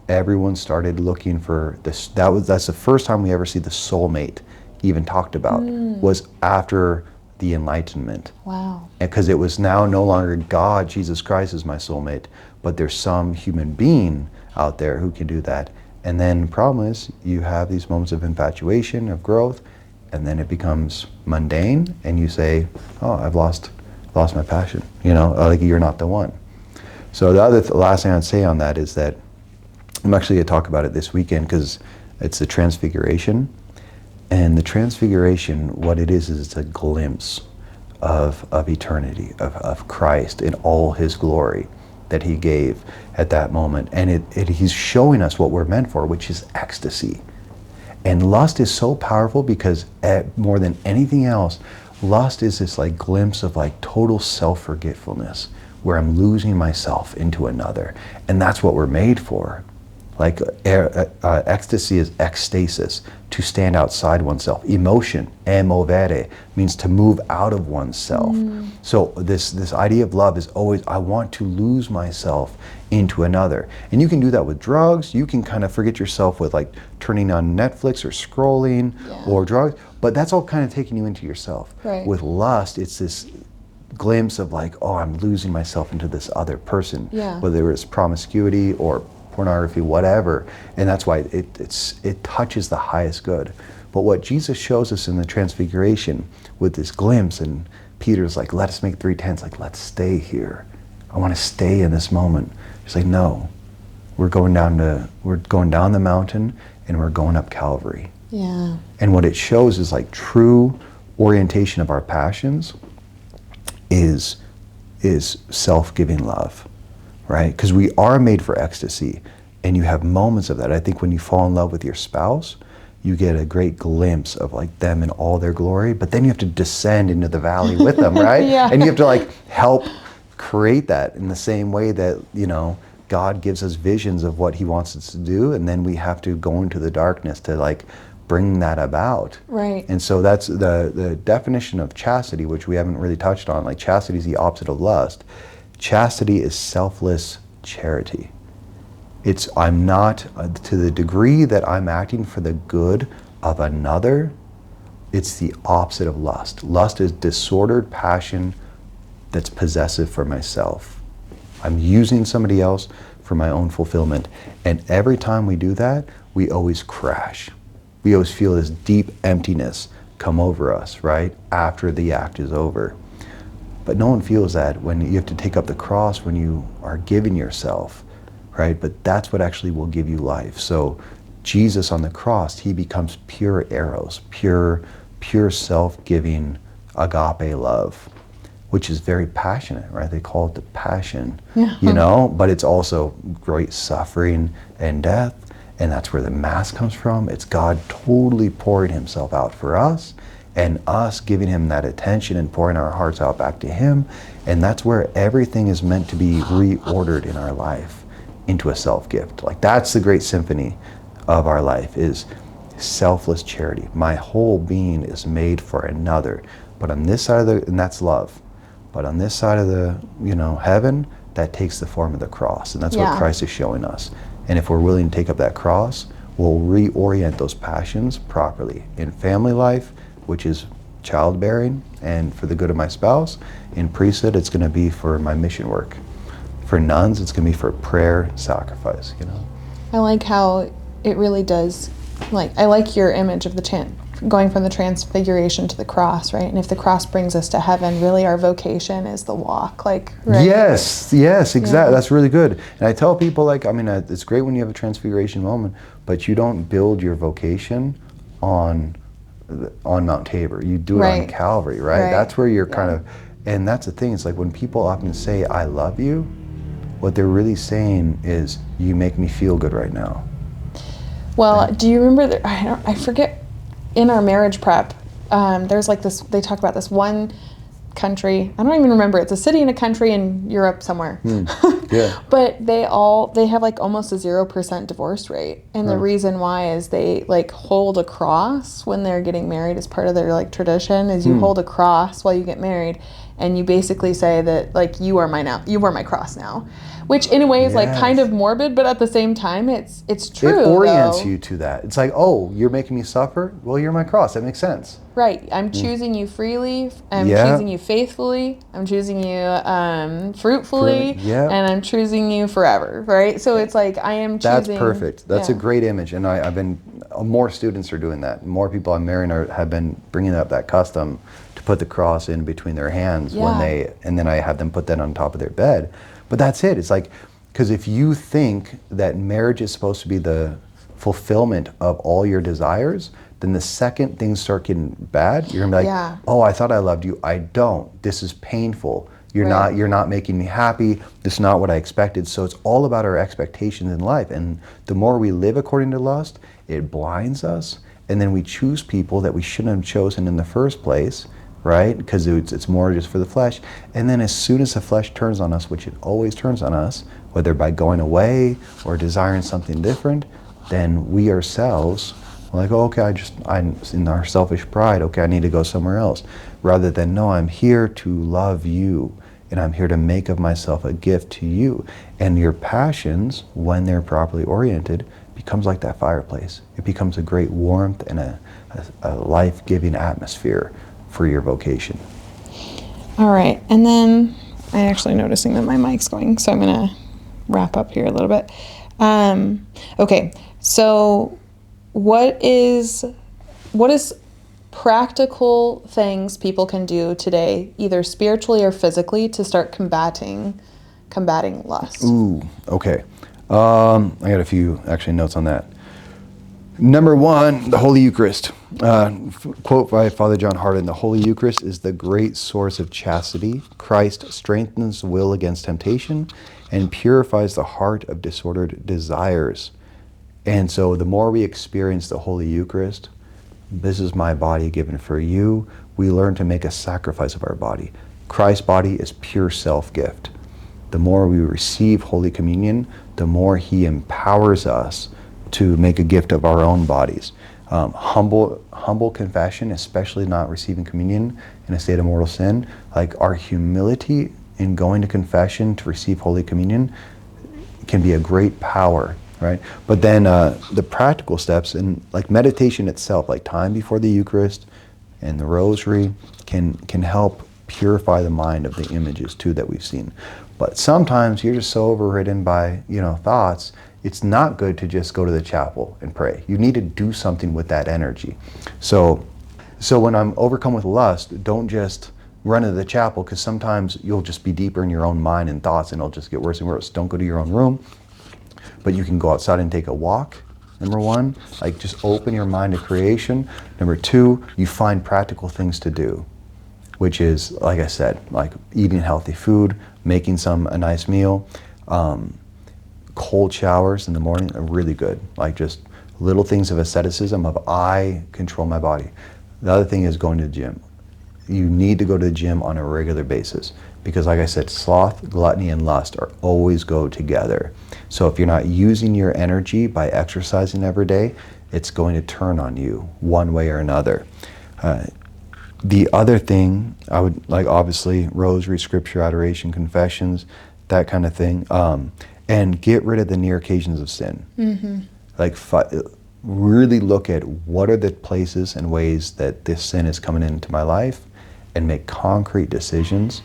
everyone started looking for this. That's the first time we ever see the soulmate even talked about, was after the Enlightenment. Wow. Because it was now no longer God, Jesus Christ is my soulmate, but there's some human being out there who can do that. And then the problem is you have these moments of infatuation, of growth, and then it becomes mundane, and you say, oh, I've lost my passion, like you're not the one. So the last thing I'd say on that is that I'm actually going to talk about it this weekend because it's the transfiguration. And the transfiguration, what it is it's a glimpse of eternity, of Christ in all his glory that he gave at that moment. And he's showing us what we're meant for, which is ecstasy. And lust is so powerful because more than anything else, lust is this like glimpse of like total self-forgetfulness where I'm losing myself into another. And that's what we're made for. Like ecstasy is ecstasis, to stand outside oneself. Emotion, emovere, means to move out of oneself. So this idea of love is always, I want to lose myself into another. And you can do that with drugs. You can kind of forget yourself with like turning on Netflix or scrolling or drugs. But that's all kind of taking you into yourself. Right. With lust, it's this glimpse of like, oh, I'm losing myself into this other person. Whether it's promiscuity or pornography, whatever, and that's why it touches the highest good. But what Jesus shows us in the Transfiguration with this glimpse, and Peter's like, let us make 3 tents, like let's stay here. I want to stay in this moment. He's like, no, we're going down the mountain and we're going up Calvary. Yeah. And what it shows is like true orientation of our passions is self-giving love. Right? Because we are made for ecstasy, and you have moments of that. I think when you fall in love with your spouse, you get a great glimpse of like them in all their glory, but then you have to descend into the valley with them, right? And you have to like help create that in the same way that, God gives us visions of what he wants us to do, and then we have to go into the darkness to like bring that about. Right. And so that's the definition of chastity, which we haven't really touched on. Like chastity is the opposite of lust. Chastity is selfless charity. I'm not, to the degree that I'm acting for the good of another, it's the opposite of lust. Lust is disordered passion that's possessive for myself. I'm using somebody else for my own fulfillment. And every time we do that, we always crash. We always feel this deep emptiness come over us, right? After the act is over. But no one feels that when you have to take up the cross, when you are giving yourself, right? But that's what actually will give you life. So Jesus on the cross, he becomes pure eros, pure self-giving agape love, which is very passionate, right? They call it the passion, but it's also great suffering and death. And that's where the Mass comes from. It's God totally pouring himself out for us, and us giving him that attention and pouring our hearts out back to him. And that's where everything is meant to be reordered in our life. into a self gift. Like that's the great symphony of our life, is selfless charity. My whole being is made for another. But on this side of the, and that's love. But on this side of the, heaven, that takes the form of the cross. And that's what Christ is showing us. And if we're willing to take up that cross, we'll reorient those passions properly. In family life, which is childbearing and for the good of my spouse. In priesthood, it's going to be for my mission work. For nuns, it's going to be for prayer, sacrifice, I like how it really does, I like your image of going from the transfiguration to the cross, right? And if the cross brings us to heaven, really our vocation is the walk, right? Yes, exactly. Yeah. That's really good. And I tell people, it's great when you have a transfiguration moment, but you don't build your vocation on Mount Tabor. You do it on Calvary, right? That's where you're kind of, and that's the thing. It's like when people often say, I love you, what they're really saying is, you make me feel good right now. Well, do you remember, I forget, in our marriage prep, there's this, they talk about this one country, I don't even remember, it's a city in a country in Europe somewhere. Yeah. But they have almost a 0% divorce rate. And the reason why is they hold a cross when they're getting married as part of their tradition, is you hold a cross while you get married, and you basically say that you are my cross now. Which in a way is kind of morbid, but at the same time it's true. It orients you to that. It's you're making me suffer? Well, you're my cross. That makes sense. Right. I'm choosing you freely. I'm choosing you faithfully. I'm choosing you fruitfully. And I'm choosing you forever. Right? So it's I am choosing. That's perfect. That's a great image. And I've been, more students are doing that. More people I'm marrying have been bringing up that custom to put the cross in between their hands and then I have them put that on top of their bed. But that's it. It's because if you think that marriage is supposed to be the fulfillment of all your desires, then the second things start getting bad, you're gonna be oh, I thought I loved you. I don't. This is painful. You're not making me happy. This is not what I expected. So it's all about our expectations in life. And the more we live according to lust, it blinds us. And then we choose people that we shouldn't have chosen in the first place. Right? Because it's more just for the flesh. And then as soon as the flesh turns on us, which it always turns on us, whether by going away or desiring something different, then we ourselves are I'm in our selfish pride, I need to go somewhere else. Rather than, no, I'm here to love you, and I'm here to make of myself a gift to you. And your passions, when they're properly oriented, becomes like that fireplace. It becomes a great warmth and a life-giving atmosphere for your vocation. All right, and then I'm actually noticing that my mic's going, so I'm going to wrap up here a little bit. Okay, so what is practical things people can do today, either spiritually or physically, to start combating lust? Ooh, okay. I got a few actually notes on that. Number one, the Holy Eucharist. Quote by Father John Hardin, the Holy Eucharist is the great source of chastity. Christ strengthens the will against temptation and purifies the heart of disordered desires. And so the more we experience the Holy Eucharist, this is my body given for you, we learn to make a sacrifice of our body. Christ's body is pure self-gift. The more we receive Holy Communion, the more He empowers us to make a gift of our own bodies. Humble confession, especially not receiving communion in a state of mortal sin, our humility in going to confession to receive Holy Communion can be a great power, right? But then the practical steps, and meditation itself, time before the Eucharist and the Rosary, can help purify the mind of the images too that we've seen. But sometimes you're just so overridden by thoughts. It's not good to just go to the chapel and pray. You need to do something with that energy. So when I'm overcome with lust, don't just run into the chapel, because sometimes you'll just be deeper in your own mind and thoughts, and it'll just get worse and worse. Don't go to your own room, but you can go outside and take a walk. Number one, just open your mind to creation. Number two, you find practical things to do, which is, like I said, eating healthy food, making a nice meal. Cold showers in the morning are really good. Just little things of asceticism, of I control my body. The other thing is going to the gym. You need to go to the gym on a regular basis, Because like I said, sloth, gluttony, and lust are always go together. So if you're not using your energy by exercising every day, it's going to turn on you one way or another. The other thing, I would like, obviously, rosary, scripture, adoration, confessions, that kind of thing. And get rid of the near occasions of sin. Mm-hmm. Like, really look at what are the places and ways that this sin is coming into my life, and make concrete decisions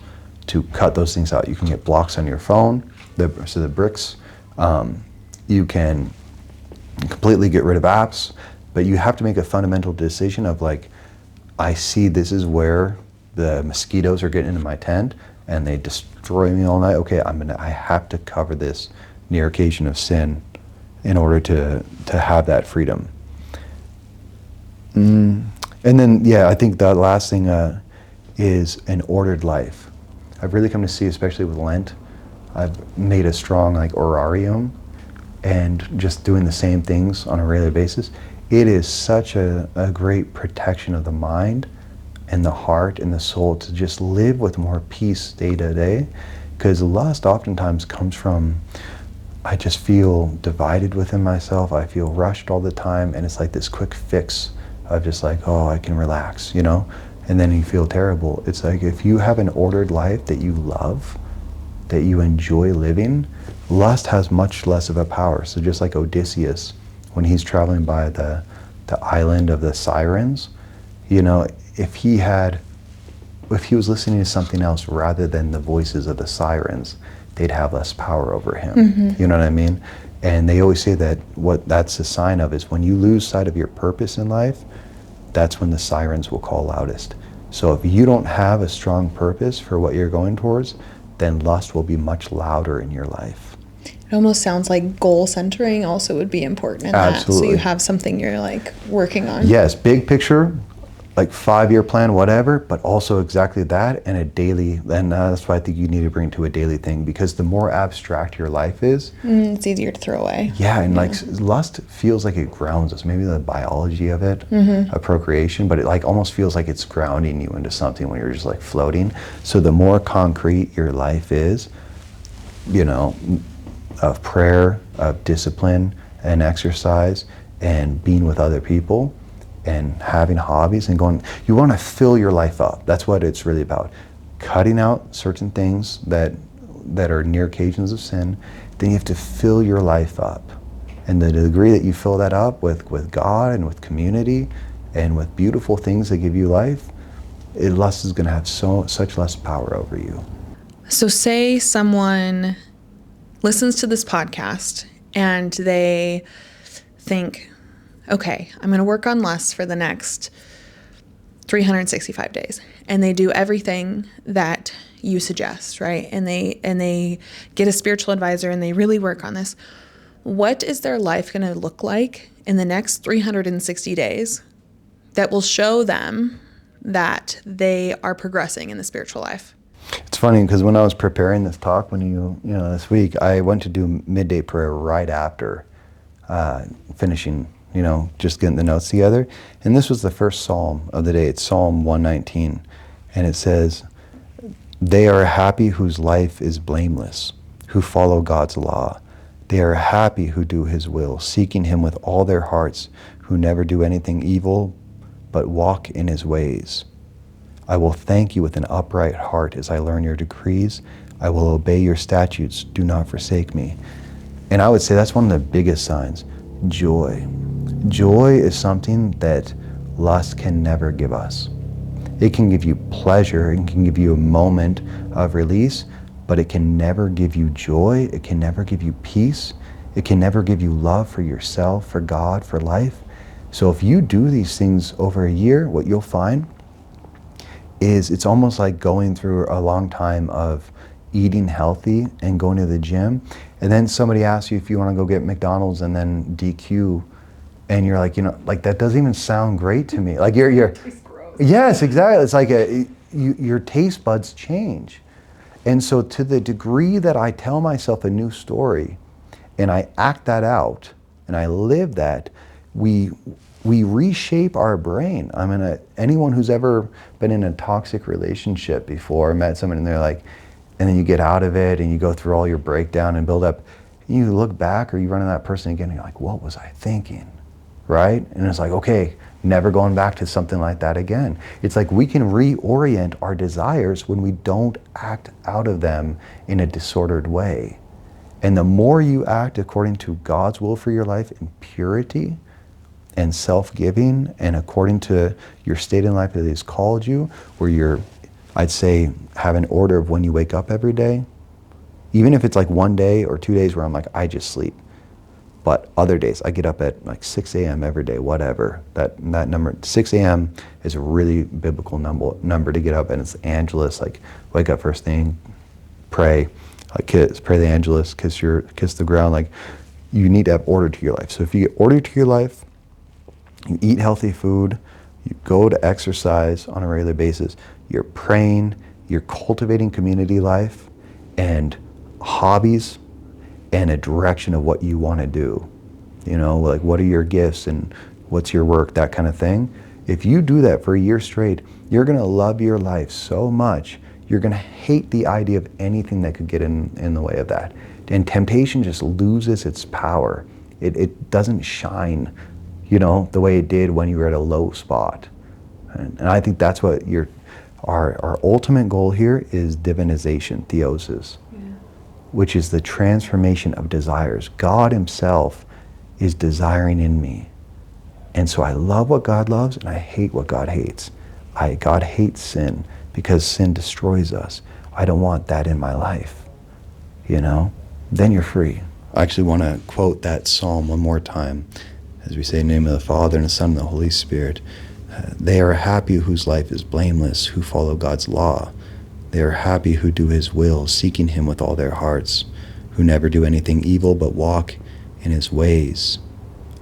to cut those things out. You can get blocks on your phone, the bricks. You can completely get rid of apps, but you have to make a fundamental decision of like, I see this is where the mosquitoes are getting into my tent and they destroy me all night. Okay, I have to cover this near occasion of sin in order to have that freedom. And then, yeah, I think the last thing is an ordered life. I've really come to see, especially with Lent, I've made a strong like orarium, and just doing the same things on a regular basis. It is such a great protection of the mind and the heart and the soul to just live with more peace day to day. Because lust oftentimes comes from, I just feel divided within myself. I feel rushed all the time, and it's like this quick fix of just like, oh, I can relax, you know? And then you feel terrible. It's like if you have an ordered life that you love, that you enjoy living, lust has much less of a power. So just like Odysseus, when he's traveling by the island of the sirens, you know, if he was listening to something else rather than the voices of the sirens, they'd have less power over him. Mm-hmm. You know what I mean? And they always say that what that's a sign of is when you lose sight of your purpose in life, that's when the sirens will call loudest. So if you don't have a strong purpose for what you're going towards, then lust will be much louder in your life. It almost sounds like goal centering also would be important in Absolutely. that. So you have something you're like working on. Yes, big picture, like 5-year plan, whatever, but also exactly that, and a daily, and that's why I think you need to bring it to a daily thing, because the more abstract your life is, it's easier to throw away. Yeah, and like lust feels like it grounds us, maybe the biology of it, of procreation, but it like almost feels like it's grounding you into something when you're just like floating. So the more concrete your life is, you know, of prayer, of discipline and exercise and being with other people and having hobbies and going, you want to fill your life up. That's what it's really about. Cutting out certain things that are near occasions of sin, then you have to fill your life up. And the degree that you fill that up with God and with community and with beautiful things that give you life, lust is going to have such less power over you. So say someone listens to this podcast and they think, okay, I'm going to work on lust for the next 365 days. And they do everything that you suggest, right? And they get a spiritual advisor and they really work on this. What is their life going to look like in the next 360 days that will show them that they are progressing in the spiritual life? It's funny because when I was preparing this talk, this week, I went to do midday prayer right after finishing, just getting the notes together. And this was the first psalm of the day. It's Psalm 119. And it says, "They are happy whose life is blameless, who follow God's law. They are happy who do his will, seeking him with all their hearts, who never do anything evil, but walk in his ways. I will thank you with an upright heart as I learn your decrees. I will obey your statutes. Do not forsake me." And I would say that's one of the biggest signs. Joy. Joy is something that lust can never give us. It can give you pleasure, it can give you a moment of release, but it can never give you joy, it can never give you peace, it can never give you love for yourself, for God, for life. So if you do these things over a year, what you'll find is it's almost like going through a long time of eating healthy and going to the gym, and then somebody asks you if you want to go get McDonald's and then DQ, and you're like, that doesn't even sound great to me. Like you're yes, exactly. It's like your taste buds change. And so to the degree that I tell myself a new story and I act that out and I live that, we reshape our brain. I mean, anyone who's ever been in a toxic relationship before, met someone and they're like, and then you get out of it and you go through all your breakdown and build up. You look back or you run into that person again and you're like, what was I thinking? Right? And it's like, okay, never going back to something like that again. It's like we can reorient our desires when we don't act out of them in a disordered way. And the more you act according to God's will for your life in purity and self-giving and according to your state in life that He's called you, where you're, I'd say, have an order of when you wake up every day. Even if it's like 1 day or 2 days where I'm like, I just sleep. But other days, I get up at like 6 a.m. every day, whatever. That number, 6 a.m. is a really biblical number to get up, and it's Angelus, like wake up first thing, pray, pray the Angelus, kiss the ground. Like, you need to have order to your life. So if you get order to your life, you eat healthy food, you go to exercise on a regular basis, you're praying, you're cultivating community life and hobbies and a direction of what you want to do. You know, like what are your gifts and what's your work, that kind of thing. If you do that for a year straight, you're going to love your life so much. You're going to hate the idea of anything that could get in the way of that. And temptation just loses its power. It doesn't shine, you know, the way it did when you were at a low spot. And I think that's what our ultimate goal here is divinization, theosis, which is the transformation of desires. God Himself is desiring in me. And so I love what God loves and I hate what God hates. God hates sin because sin destroys us. I don't want that in my life, you know? Then you're free. I actually want to quote that psalm one more time. As we say, in the name of the Father and the Son and the Holy Spirit. They are happy whose life is blameless, who follow God's law. They are happy who do His will, seeking Him with all their hearts, who never do anything evil but walk in His ways.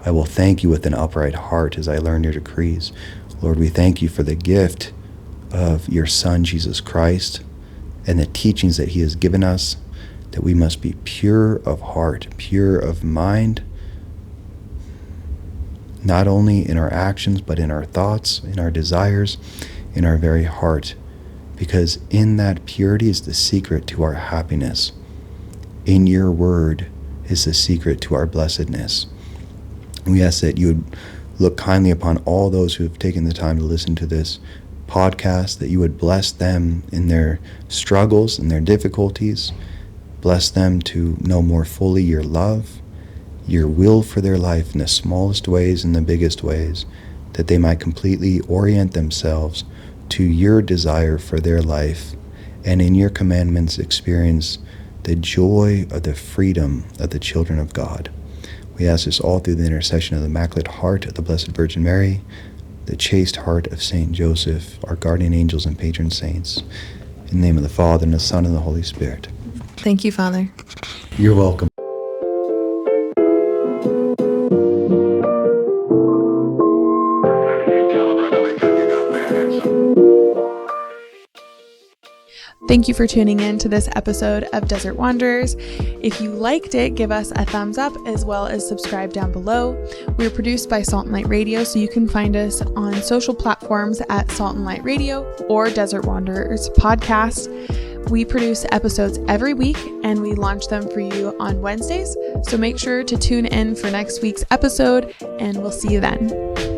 I will thank You with an upright heart as I learn Your decrees. Lord, we thank You for the gift of Your Son, Jesus Christ, and the teachings that He has given us, that we must be pure of heart, pure of mind, not only in our actions, but in our thoughts, in our desires, in our very heart. Because in that purity is the secret to our happiness. In Your word is the secret to our blessedness. We ask that You would look kindly upon all those who have taken the time to listen to this podcast, that You would bless them in their struggles and their difficulties. Bless them to know more fully Your love, Your will for their life in the smallest ways and the biggest ways, that they might completely orient themselves to Your desire for their life, and in Your commandments experience the joy of the freedom of the children of God. We ask this all through the intercession of the Immaculate Heart of the Blessed Virgin Mary, the chaste heart of Saint Joseph, our guardian angels and patron saints. In the name of the Father, and the Son, and the Holy Spirit. Thank you, Father. You're welcome. Thank you for tuning in to this episode of Desert Wanderers. If you liked it, give us a thumbs up as well as subscribe down below. We're produced by Salt and Light Radio, so you can find us on social platforms at Salt and Light Radio or Desert Wanderers Podcast. We produce episodes every week and we launch them for you on Wednesdays. So make sure to tune in for next week's episode and we'll see you then.